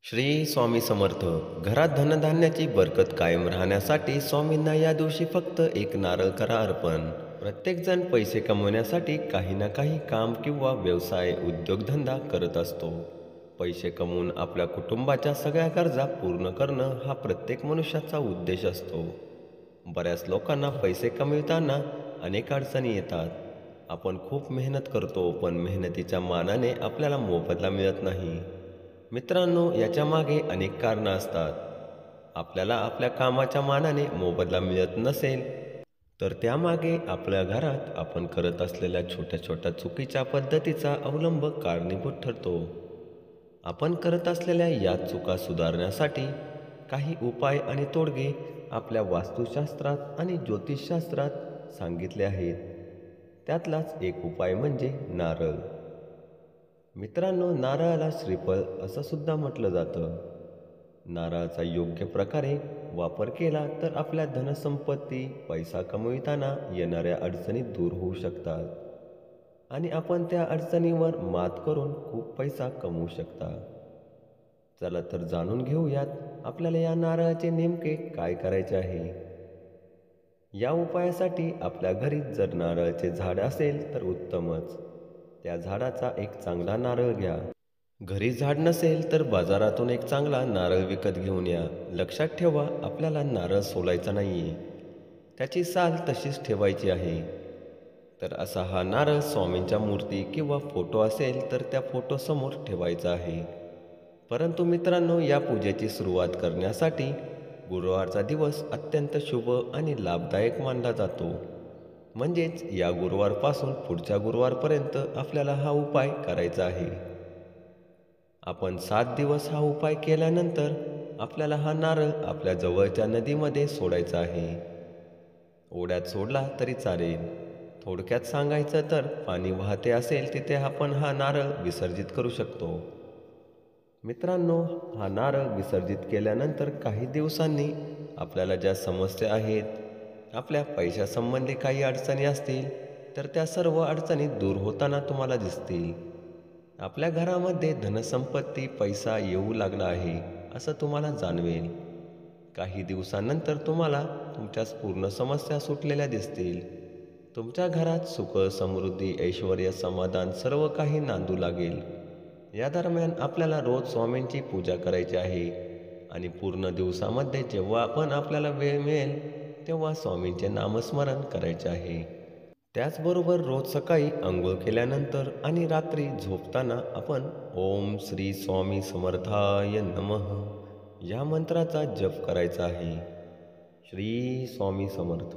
श्री स्वामी समर्थ. घरात धनधान्याची बरकत कायम राहण्यासाठी स्वामींना या दिवशी फक्त एक नारळ करा अर्पण. प्रत्येकजण पैसे कमवण्यासाठी काही ना काही काम किंवा व्यवसाय उद्योगधंदा करत असतो. पैसे कमवून आपल्या कुटुंबाच्या सगळ्या गरजा पूर्ण करणं हा प्रत्येक मनुष्याचा उद्देश असतो. बऱ्याच लोकांना पैसे कमविताना अनेक अडचणी येतात. आपण खूप मेहनत करतो, पण मेहनतीच्या मानाने आपल्याला मोबदला मिळत नाही. मित्रांनो, याच्या मागे अनेक कारणं असतात. आपल्याला आपल्या कामाच्या मानाने मोबदला मिळत नसेल, तर त्यामागे आपल्या घरात आपण करत असलेल्या छोट्या छोट्या चुकीच्या पद्धतीचा अवलंब कारणीभूत ठरतो. आपण करत असलेल्या या चुका सुधारण्यासाठी काही उपाय आणि तोडगे आपल्या वास्तुशास्त्रात आणि ज्योतिषशास्त्रात सांगितले आहेत. त्यातलाच एक उपाय म्हणजे नारळ. मित्रांनो, नारळाला श्रीफळ असं सुद्धा म्हटलं जातं. नारळाचा योग्य प्रकारे वापर केला तर आपल्या धनसंपत्ती, पैसा कमविताना येणाऱ्या अडचणी दूर होऊ शकतात आणि आपण त्या अडचणीवर मात करून खूप पैसा कमवू शकता. चला तर जाणून घेऊयात आपल्याला या नारळाचे नेमके काय करायचे आहे. या उपायासाठी आपल्या घरी जर नारळाचे झाड असेल तर उत्तमच. त्या झाडाचा एक चांगला नारळ घ्या. घरी झाड नसेल तर बाजारातून एक चांगला नारळ विकत घेऊन या. लक्षात ठेवा, आपल्याला नारळ सोलायचा नाहीये, त्याची साल तशीच ठेवायची आहे. तर असा हा नारळ स्वामींच्या मूर्ती किंवा फोटो असेल तर त्या फोटोसमोर ठेवायचा आहे. परंतु मित्रांनो, या पूजेची सुरुवात करण्यासाठी गुरुवारचा दिवस अत्यंत शुभ आणि लाभदायक मानला जातो. म्हणजेच या गुरुवारपासून पुढच्या गुरुवारपर्यंत आपल्याला हा उपाय करायचा आहे. आपण 7 दिवस हा उपाय केल्यानंतर आपल्याला हा नारळ आपल्या जवळच्या नदीमध्ये सोडायचा आहे. ओढ्यात सोडला तरी चालेल. थोडक्यात सांगायचं तर पाणी वाहते असेल तिथे आपण हा नारळ विसर्जित करू शकतो. मित्रांनो, हा नारळ विसर्जित केल्यानंतर काही दिवसांनी आपल्याला ज्या समस्या आहेत, आपल्या पैशासंबंधी काही अडचणी असतील, तर त्या सर्व अडचणी दूर होताना तुम्हाला दिसतील. आपल्या घरामध्ये धनसंपत्ती, पैसा येऊ लागला आहे असं तुम्हाला जाणवेल. काही दिवसांनंतर तुम्हाला तुमच्या पूर्ण समस्या सुटलेल्या दिसतील. तुमच्या घरात सुख, समृद्धी, ऐश्वर्य, समाधान सर्व काही नांदू लागेल. या दरम्यान आपल्याला रोज स्वामींची पूजा करायची आहे आणि पूर्ण दिवसामध्ये जेव्हा आपण आपल्याला वेळ मिळेल तेव्हा स्वामींचे नामस्मरण करायचे आहे. त्याचबरोबर रोज सकाळी अंघोळ केल्यानंतर आणि रात्री झोपताना आपण ओम श्री स्वामी समर्थाय नमः या मंत्राचा जप करायचा आहे. श्री स्वामी समर्थ.